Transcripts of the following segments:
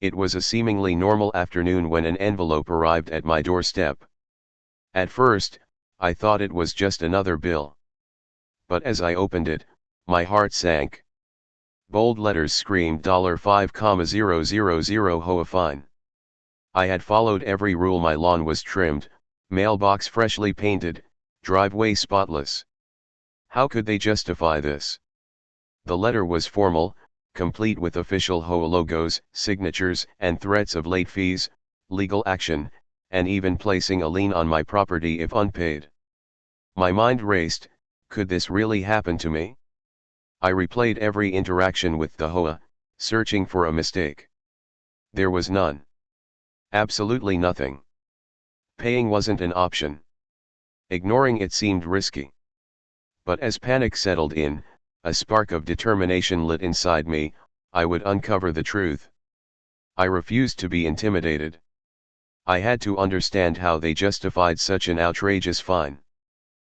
It was a seemingly normal afternoon when an envelope arrived at my doorstep. At first, I thought it was just another bill. But as I opened it, my heart sank. Bold letters screamed $5,000 HOA fine. I had followed every rule. My lawn was trimmed, mailbox freshly painted, driveway spotless. How could they justify this? The letter was formal, complete with official HOA logos, signatures, and threats of late fees, legal action, and even placing a lien on my property if unpaid. My mind raced. Could this really happen to me? I replayed every interaction with the HOA, searching for a mistake. There was none. Absolutely nothing. Paying wasn't an option. Ignoring it seemed risky. But as panic settled in, a spark of determination lit inside me. I would uncover the truth. I refused to be intimidated. I had to understand how they justified such an outrageous fine.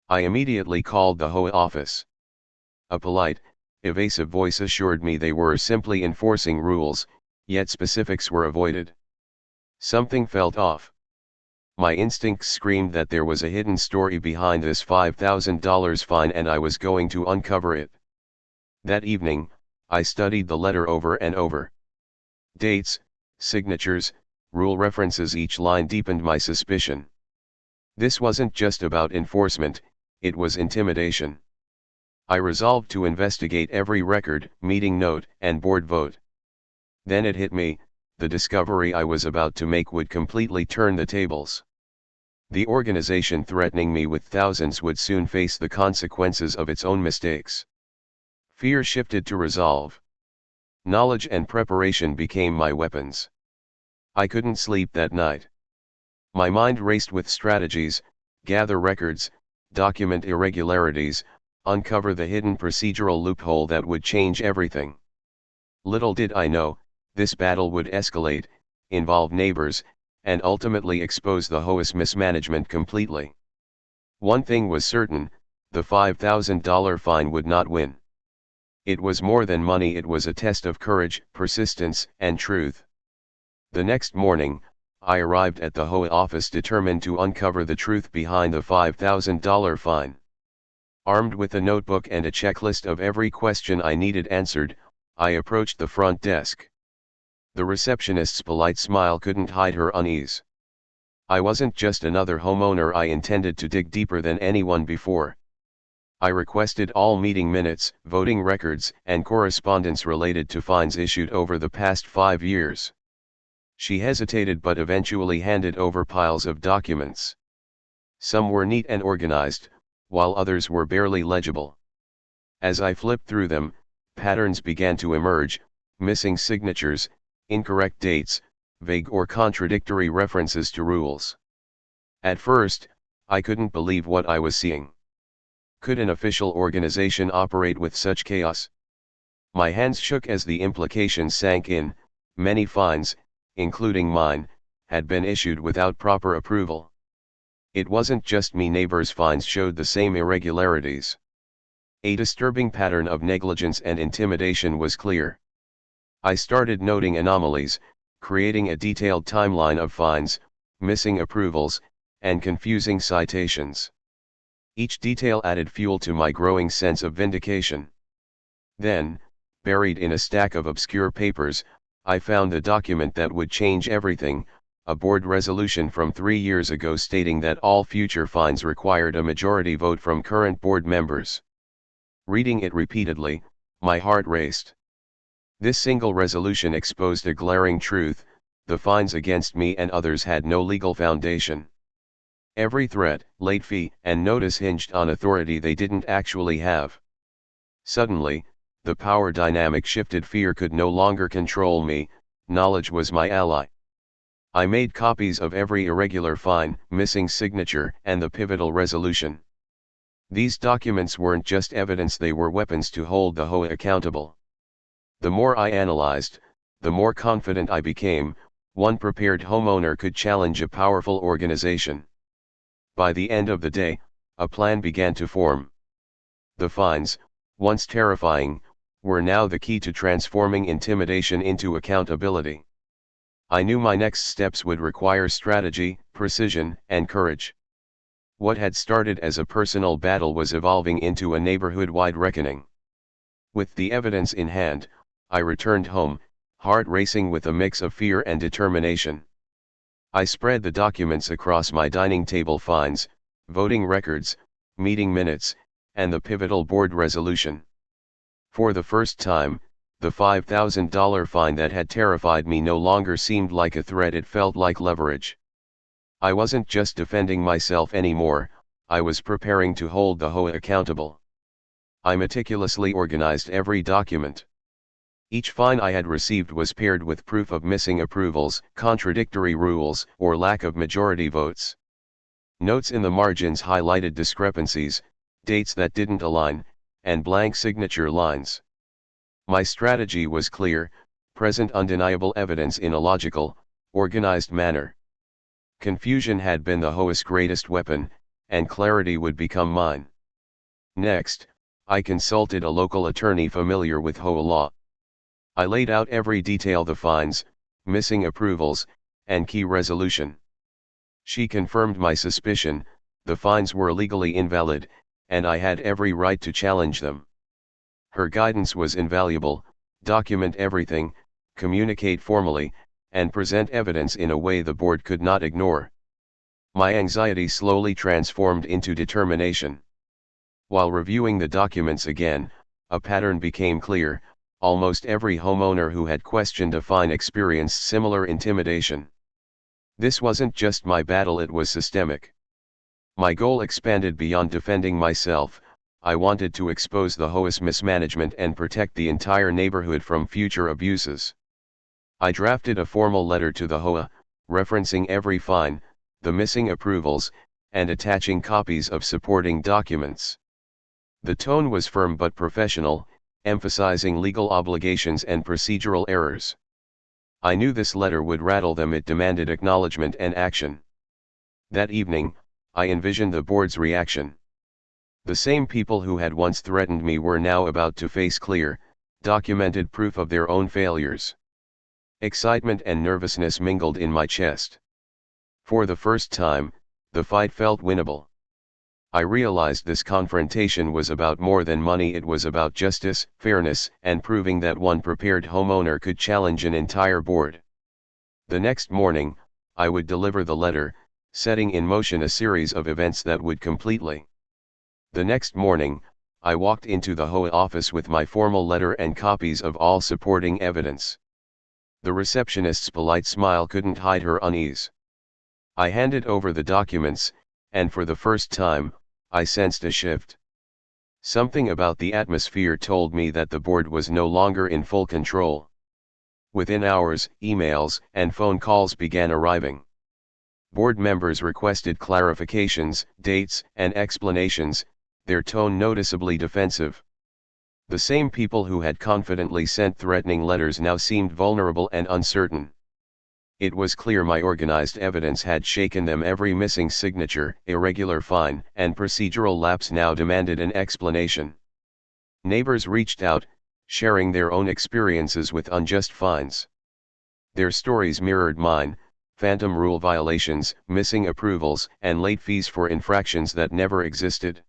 I immediately called the HOA office. A polite, evasive voice assured me they were simply enforcing rules, yet specifics were avoided. Something felt off. My instincts screamed that there was a hidden story behind this $5,000 fine, and I was going to uncover it. That evening, I studied the letter over and over. Dates, signatures, rule references, each line deepened my suspicion. This wasn't just about enforcement, it was intimidation. I resolved to investigate every record, meeting note, and board vote. Then it hit me, the discovery I was about to make would completely turn the tables. The organization threatening me with thousands would soon face the consequences of its own mistakes. Fear shifted to resolve. Knowledge and preparation became my weapons. I couldn't sleep that night. My mind raced with strategies: gather records, document irregularities, uncover the hidden procedural loophole that would change everything. Little did I know, this battle would escalate, involve neighbors, and ultimately expose the HOA's mismanagement completely. One thing was certain: the $5,000 fine would not win. It was more than money, it was a test of courage, persistence, and truth. The next morning, I arrived at the HOA office determined to uncover the truth behind the $5,000 fine. Armed with a notebook and a checklist of every question I needed answered, I approached the front desk. The receptionist's polite smile couldn't hide her unease. I wasn't just another homeowner, I intended to dig deeper than anyone before. I requested all meeting minutes, voting records, and correspondence related to fines issued over the past 5 years. She hesitated but eventually handed over piles of documents. Some were neat and organized, while others were barely legible. As I flipped through them, patterns began to emerge: missing signatures, incorrect dates, vague or contradictory references to rules. At first, I couldn't believe what I was seeing. Could an official organization operate with such chaos? My hands shook as the implications sank in. Many fines, including mine, had been issued without proper approval. It wasn't just me, neighbors' fines showed the same irregularities. A disturbing pattern of negligence and intimidation was clear. I started noting anomalies, creating a detailed timeline of fines, missing approvals, and confusing citations. Each detail added fuel to my growing sense of vindication. Then, buried in a stack of obscure papers, I found the document that would change everything: a board resolution from 3 years ago stating that all future fines required a majority vote from current board members. Reading it repeatedly, my heart raced. This single resolution exposed a glaring truth: the fines against me and others had no legal foundation. Every threat, late fee, and notice hinged on authority they didn't actually have. Suddenly, the power dynamic shifted. Fear could no longer control me, knowledge was my ally. I made copies of every irregular fine, missing signature, and the pivotal resolution. These documents weren't just evidence, they were weapons to hold the HOA accountable. The more I analyzed, the more confident I became: one prepared homeowner could challenge a powerful organization. By the end of the day, a plan began to form. The fines, once terrifying, were now the key to transforming intimidation into accountability. I knew my next steps would require strategy, precision, and courage. What had started as a personal battle was evolving into a neighborhood-wide reckoning. With the evidence in hand, I returned home, heart racing with a mix of fear and determination. I spread the documents across my dining table: fines, voting records, meeting minutes, and the pivotal board resolution. For the first time, the $5,000 fine that had terrified me no longer seemed like a threat, it felt like leverage. I wasn't just defending myself anymore, I was preparing to hold the HOA accountable. I meticulously organized every document. Each fine I had received was paired with proof of missing approvals, contradictory rules, or lack of majority votes. Notes in the margins highlighted discrepancies, dates that didn't align, and blank signature lines. My strategy was clear: present undeniable evidence in a logical, organized manner. Confusion had been the HOA's greatest weapon, and clarity would become mine. Next, I consulted a local attorney familiar with HOA law. I laid out every detail: the fines, missing approvals, and key resolution. She confirmed my suspicion: the fines were legally invalid, and I had every right to challenge them. Her guidance was invaluable: document everything, communicate formally, and present evidence in a way the board could not ignore. My anxiety slowly transformed into determination. While reviewing the documents again, a pattern became clear: almost every homeowner who had questioned a fine experienced similar intimidation. This wasn't just my battle, it was systemic. My goal expanded beyond defending myself: I wanted to expose the HOA's mismanagement and protect the entire neighborhood from future abuses. I drafted a formal letter to the HOA, referencing every fine, the missing approvals, and attaching copies of supporting documents. The tone was firm but professional, emphasizing legal obligations and procedural errors. I knew this letter would rattle them. It demanded acknowledgement and action. That evening, I envisioned the board's reaction. The same people who had once threatened me were now about to face clear, documented proof of their own failures. Excitement and nervousness mingled in my chest. For the first time, the fight felt winnable. I realized this confrontation was about more than money. It was about justice, fairness, and proving that one prepared homeowner could challenge an entire board. The next morning, I would deliver the letter, setting in motion a series of events that would completely. The next morning, I walked into the HOA office with my formal letter and copies of all supporting evidence. The receptionist's polite smile couldn't hide her unease. I handed over the documents, and for the first time, I sensed a shift. Something about the atmosphere told me that the board was no longer in full control. Within hours, emails and phone calls began arriving. Board members requested clarifications, dates, and explanations, their tone noticeably defensive. The same people who had confidently sent threatening letters now seemed vulnerable and uncertain. It was clear my organized evidence had shaken them. Every missing signature, irregular fine, and procedural lapse now demanded an explanation. Neighbors reached out, sharing their own experiences with unjust fines. Their stories mirrored mine: phantom rule violations, missing approvals, and late fees for infractions that never existed.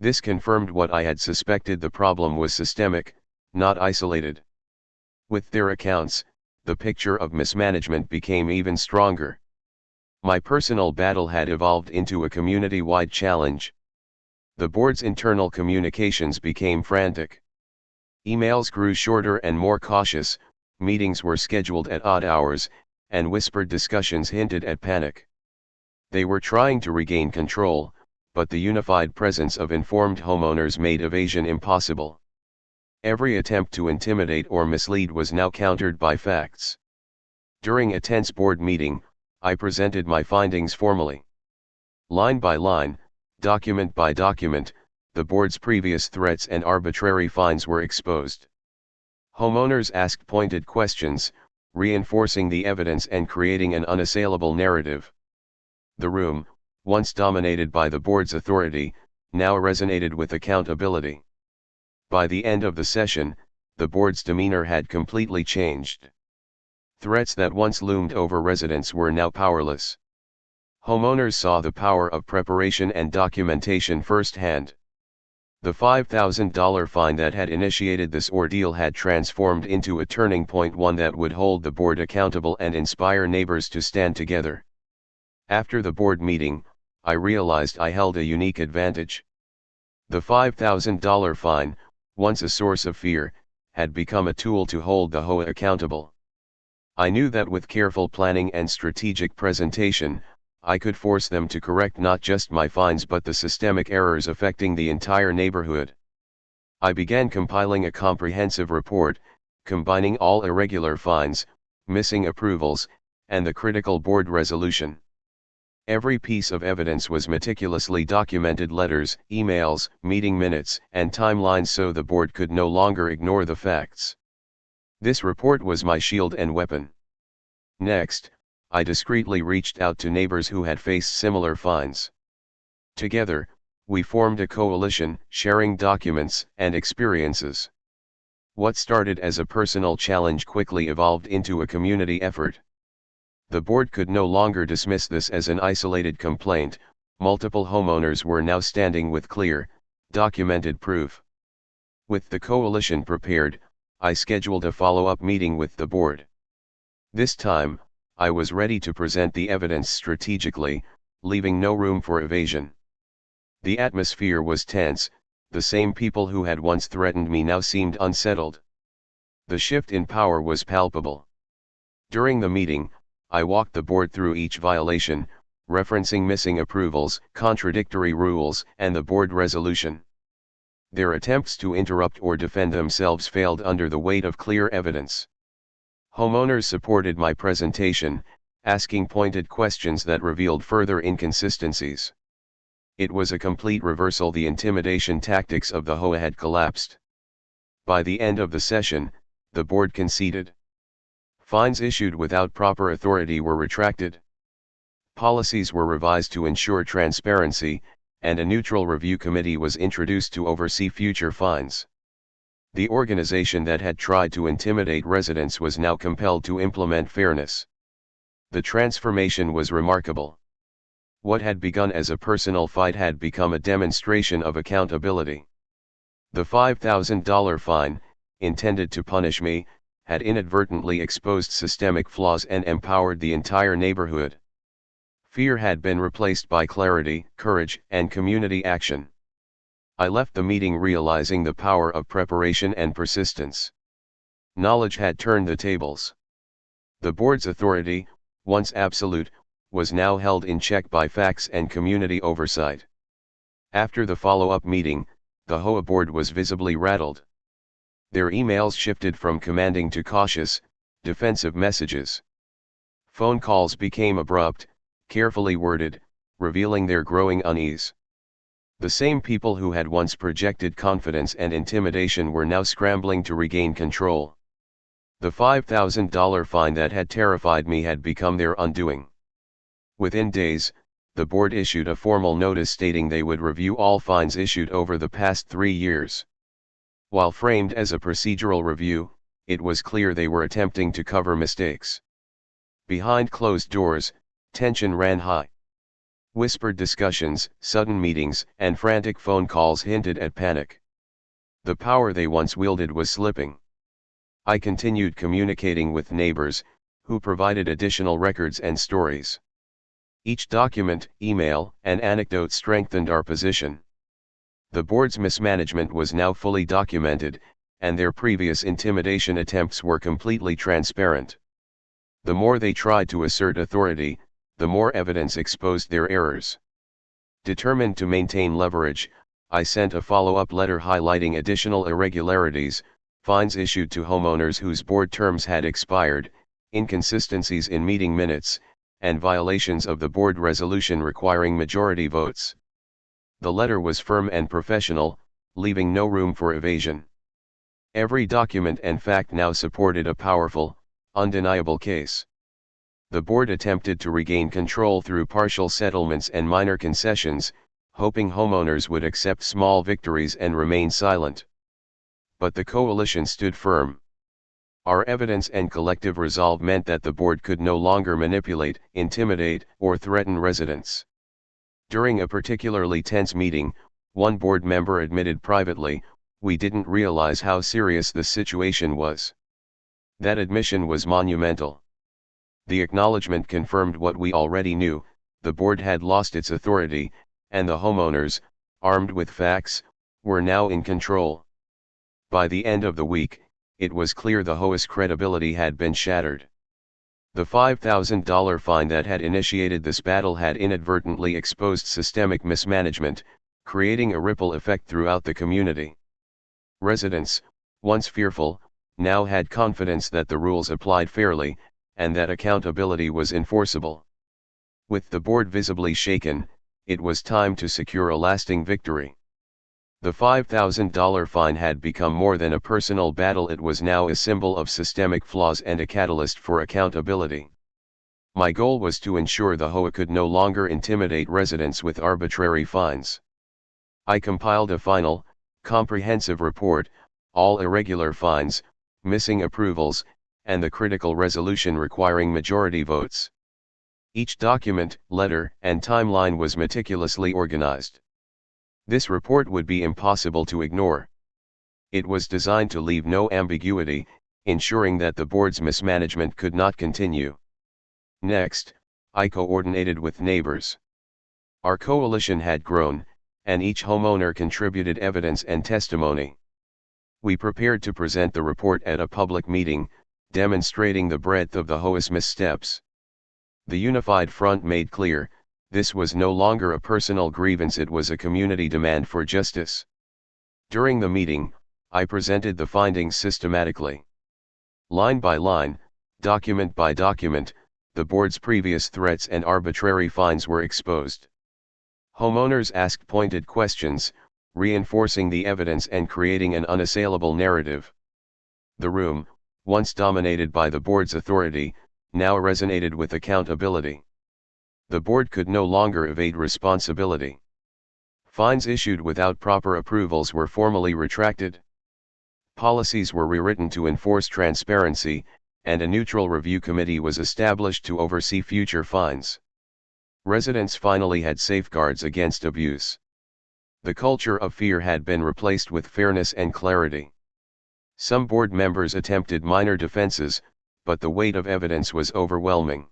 This confirmed what I had suspected: the problem was systemic, not isolated. With their accounts, the picture of mismanagement became even stronger. My personal battle had evolved into a community-wide challenge. The board's internal communications became frantic. Emails grew shorter and more cautious, meetings were scheduled at odd hours, and whispered discussions hinted at panic. They were trying to regain control, but the unified presence of informed homeowners made evasion impossible. Every attempt to intimidate or mislead was now countered by facts. During a tense board meeting, I presented my findings formally. Line by line, document by document, the board's previous threats and arbitrary fines were exposed. Homeowners asked pointed questions, reinforcing the evidence and creating an unassailable narrative. The room, once dominated by the board's authority, now resonated with accountability. By the end of the session, the board's demeanor had completely changed. Threats that once loomed over residents were now powerless. Homeowners saw the power of preparation and documentation firsthand. The $5,000 fine that had initiated this ordeal had transformed into a turning point, one that would hold the board accountable and inspire neighbors to stand together. After the board meeting, I realized I held a unique advantage. The $5,000 fine, once a source of fear, had become a tool to hold the HOA accountable. I knew that with careful planning and strategic presentation, I could force them to correct not just my fines but the systemic errors affecting the entire neighborhood. I began compiling a comprehensive report, combining all irregular fines, missing approvals, and the critical board resolution. Every piece of evidence was meticulously documented: letters, emails, meeting minutes, and timelines, so the board could no longer ignore the facts. This report was my shield and weapon. Next, I discreetly reached out to neighbors who had faced similar fines. Together, we formed a coalition, sharing documents and experiences. What started as a personal challenge quickly evolved into a community effort. The board could no longer dismiss this as an isolated complaint. Multiple homeowners were now standing with clear, documented proof. With the coalition prepared, I scheduled a follow-up meeting with the board. This time, I was ready to present the evidence strategically, leaving no room for evasion. The atmosphere was tense. The same people who had once threatened me now seemed unsettled. The shift in power was palpable. During the meeting, I walked the board through each violation, referencing missing approvals, contradictory rules, and the board resolution. Their attempts to interrupt or defend themselves failed under the weight of clear evidence. Homeowners supported my presentation, asking pointed questions that revealed further inconsistencies. It was a complete reversal. The intimidation tactics of the HOA had collapsed. By the end of the session, the board conceded. Fines issued without proper authority were retracted. Policies were revised to ensure transparency, and a neutral review committee was introduced to oversee future fines. The organization that had tried to intimidate residents was now compelled to implement fairness. The transformation was remarkable. What had begun as a personal fight had become a demonstration of accountability. The $5,000 fine, intended to punish me, had inadvertently exposed systemic flaws and empowered the entire neighborhood. Fear had been replaced by clarity, courage, and community action. I left the meeting realizing the power of preparation and persistence. Knowledge had turned the tables. The board's authority, once absolute, was now held in check by facts and community oversight. After the follow-up meeting, the HOA board was visibly rattled. Their emails shifted from commanding to cautious, defensive messages. Phone calls became abrupt, carefully worded, revealing their growing unease. The same people who had once projected confidence and intimidation were now scrambling to regain control. The $5,000 fine that had terrified me had become their undoing. Within days, the board issued a formal notice stating they would review all fines issued over the past 3 years. While framed as a procedural review, it was clear they were attempting to cover mistakes. Behind closed doors, tension ran high. Whispered discussions, sudden meetings, and frantic phone calls hinted at panic. The power they once wielded was slipping. I continued communicating with neighbors, who provided additional records and stories. Each document, email, and anecdote strengthened our position. The board's mismanagement was now fully documented, and their previous intimidation attempts were completely transparent. The more they tried to assert authority, the more evidence exposed their errors. Determined to maintain leverage, I sent a follow-up letter highlighting additional irregularities, fines issued to homeowners whose board terms had expired, inconsistencies in meeting minutes, and violations of the board resolution requiring majority votes. The letter was firm and professional, leaving no room for evasion. Every document and fact now supported a powerful, undeniable case. The board attempted to regain control through partial settlements and minor concessions, hoping homeowners would accept small victories and remain silent. But the coalition stood firm. Our evidence and collective resolve meant that the board could no longer manipulate, intimidate, or threaten residents. During a particularly tense meeting, one board member admitted privately, "We didn't realize how serious the situation was." That admission was monumental. The acknowledgement confirmed what we already knew: the board had lost its authority, and the homeowners, armed with facts, were now in control. By the end of the week, it was clear the HOA's credibility had been shattered. The $5,000 fine that had initiated this battle had inadvertently exposed systemic mismanagement, creating a ripple effect throughout the community. Residents, once fearful, now had confidence that the rules applied fairly, and that accountability was enforceable. With the board visibly shaken, it was time to secure a lasting victory. The $5,000 fine had become more than a personal battle; it was now a symbol of systemic flaws and a catalyst for accountability. My goal was to ensure the HOA could no longer intimidate residents with arbitrary fines. I compiled a final, comprehensive report: all irregular fines, missing approvals, and the critical resolution requiring majority votes. Each document, letter, and timeline was meticulously organized. This report would be impossible to ignore. It was designed to leave no ambiguity, ensuring that the board's mismanagement could not continue. Next, I coordinated with neighbors. Our coalition had grown, and each homeowner contributed evidence and testimony. We prepared to present the report at a public meeting, demonstrating the breadth of the HOA's missteps. The unified front made clear: this was no longer a personal grievance, it was a community demand for justice. During the meeting, I presented the findings systematically. Line by line, document by document, the board's previous threats and arbitrary fines were exposed. Homeowners asked pointed questions, reinforcing the evidence and creating an unassailable narrative. The room, once dominated by the board's authority, now resonated with accountability. The board could no longer evade responsibility. Fines issued without proper approvals were formally retracted. Policies were rewritten to enforce transparency, and a neutral review committee was established to oversee future fines. Residents finally had safeguards against abuse. The culture of fear had been replaced with fairness and clarity. Some board members attempted minor defenses, but the weight of evidence was overwhelming.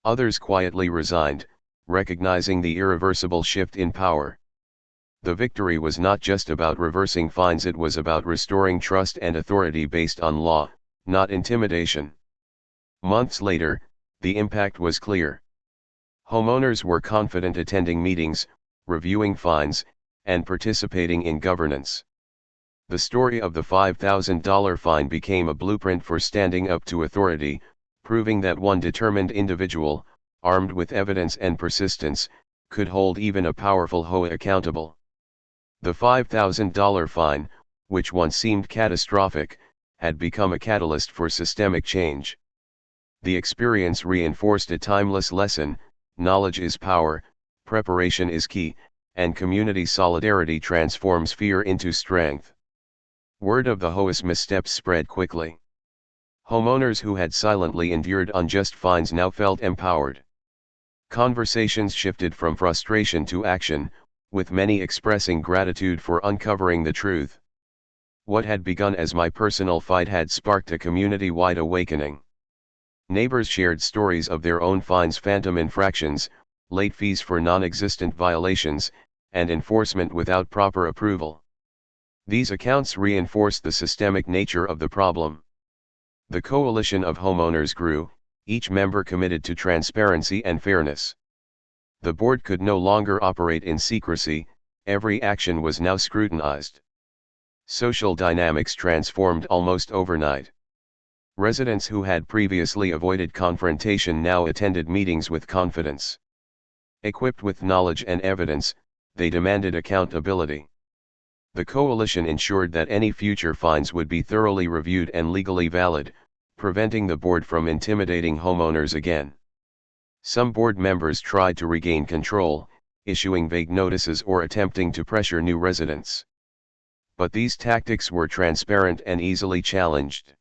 Others quietly resigned, recognizing the irreversible shift in power. The victory was not just about reversing fines, it was about restoring trust and authority based on law, not intimidation. Months later, the impact was clear. Homeowners were confident, attending meetings, reviewing fines, and participating in governance. The story of the $5,000 fine became a blueprint for standing up to authority, proving that one determined individual, armed with evidence and persistence, could hold even a powerful HOA accountable. The $5,000 fine, which once seemed catastrophic, had become a catalyst for systemic change. The experience reinforced a timeless lesson: knowledge is power, preparation is key, and community solidarity transforms fear into strength. Word of the HOA's missteps spread quickly. Homeowners who had silently endured unjust fines now felt empowered. Conversations shifted from frustration to action, with many expressing gratitude for uncovering the truth. What had begun as my personal fight had sparked a community-wide awakening. Neighbors shared stories of their own fines, phantom infractions, late fees for non-existent violations, and enforcement without proper approval. These accounts reinforced the systemic nature of the problem. The coalition of homeowners grew, each member committed to transparency and fairness. The board could no longer operate in secrecy; every action was now scrutinized. Social dynamics transformed almost overnight. Residents who had previously avoided confrontation now attended meetings with confidence. Equipped with knowledge and evidence, they demanded accountability. The coalition ensured that any future fines would be thoroughly reviewed and legally valid, preventing the board from intimidating homeowners again. Some board members tried to regain control, issuing vague notices or attempting to pressure new residents. But these tactics were transparent and easily challenged.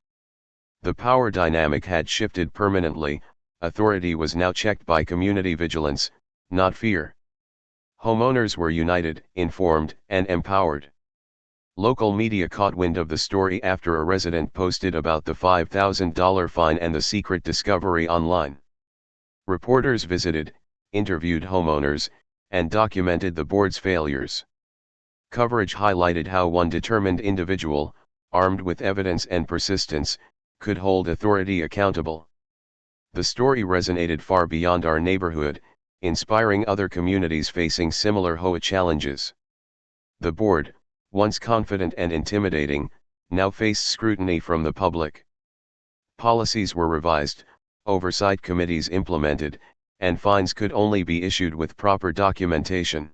The power dynamic had shifted permanently. Authority was now checked by community vigilance, not fear. Homeowners were united, informed, and empowered. Local media caught wind of the story after a resident posted about the $5,000 fine and the secret discovery online. Reporters visited, interviewed homeowners, and documented the board's failures. Coverage highlighted how one determined individual, armed with evidence and persistence, could hold authority accountable. The story resonated far beyond our neighborhood, inspiring other communities facing similar HOA challenges. The board, once confident and intimidating, now faced scrutiny from the public. Policies were revised, oversight committees implemented, and fines could only be issued with proper documentation.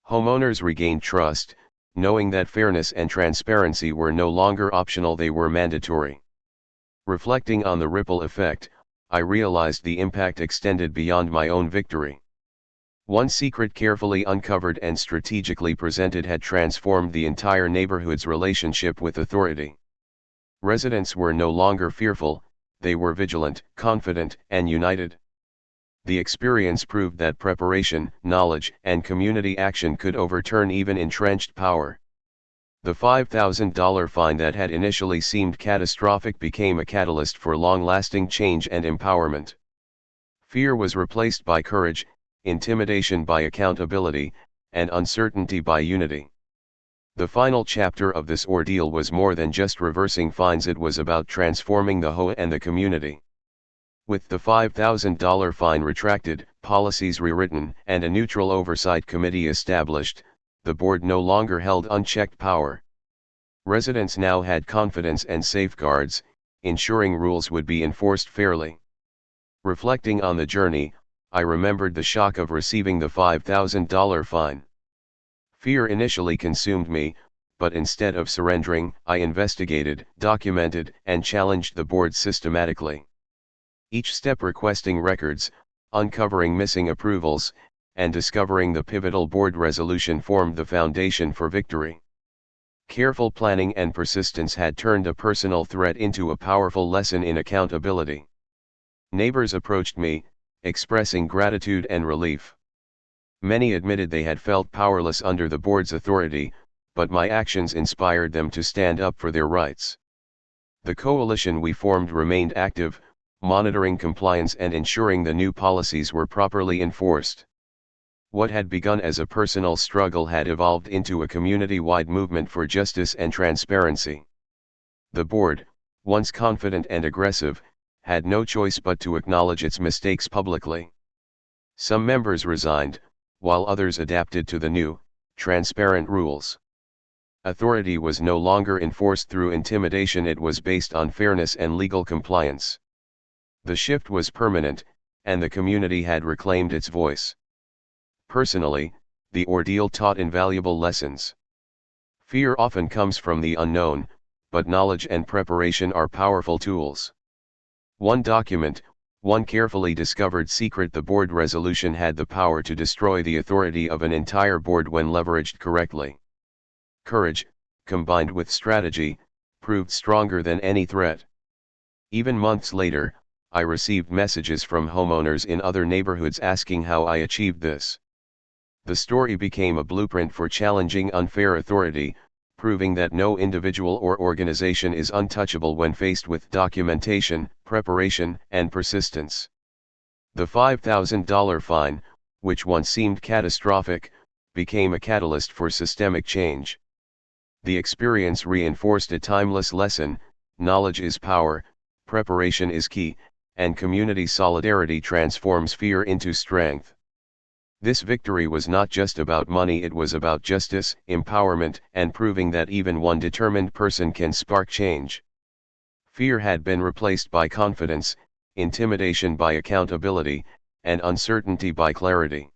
Homeowners regained trust, knowing that fairness and transparency were no longer optional, they were mandatory. Reflecting on the ripple effect, I realized the impact extended beyond my own victory. One secret carefully uncovered and strategically presented had transformed the entire neighborhood's relationship with authority. Residents were no longer fearful, they were vigilant, confident, and united. The experience proved that preparation, knowledge, and community action could overturn even entrenched power. The $5,000 fine that had initially seemed catastrophic became a catalyst for long-lasting change and empowerment. Fear was replaced by courage, intimidation by accountability, and uncertainty by unity. The final chapter of this ordeal was more than just reversing fines, it was about transforming the HOA and the community. With the $5,000 fine retracted, policies rewritten, and a neutral oversight committee established, the board no longer held unchecked power. Residents now had confidence and safeguards, ensuring rules would be enforced fairly. Reflecting on the journey, I remembered the shock of receiving the $5,000 fine. Fear initially consumed me, but instead of surrendering, I investigated, documented, and challenged the board systematically. Each step requesting records, uncovering missing approvals, and discovering the pivotal board resolution formed the foundation for victory. Careful planning and persistence had turned a personal threat into a powerful lesson in accountability. Neighbors approached me, expressing gratitude and relief. Many admitted they had felt powerless under the board's authority, but my actions inspired them to stand up for their rights. The coalition we formed remained active, monitoring compliance and ensuring the new policies were properly enforced. What had begun as a personal struggle had evolved into a community-wide movement for justice and transparency. The board, once confident and aggressive, had no choice but to acknowledge its mistakes publicly. Some members resigned, while others adapted to the new, transparent rules. Authority was no longer enforced through intimidation, it was based on fairness and legal compliance. The shift was permanent, and the community had reclaimed its voice. Personally, the ordeal taught invaluable lessons. Fear often comes from the unknown, but knowledge and preparation are powerful tools. One carefully discovered secret: the board resolution had the power to destroy the authority of an entire board when leveraged correctly. Courage, combined with strategy, proved stronger than any threat. Even months later, I received messages from homeowners in other neighborhoods asking how I achieved this. The story became a blueprint for challenging unfair authority, proving that no individual or organization is untouchable when faced with documentation, preparation, and persistence. The $5,000 fine, which once seemed catastrophic, became a catalyst for systemic change. The experience reinforced a timeless lesson: knowledge is power, preparation is key, and community solidarity transforms fear into strength. This victory was not just about money, it was about justice, empowerment, and proving that even one determined person can spark change. Fear had been replaced by confidence, intimidation by accountability, and uncertainty by clarity.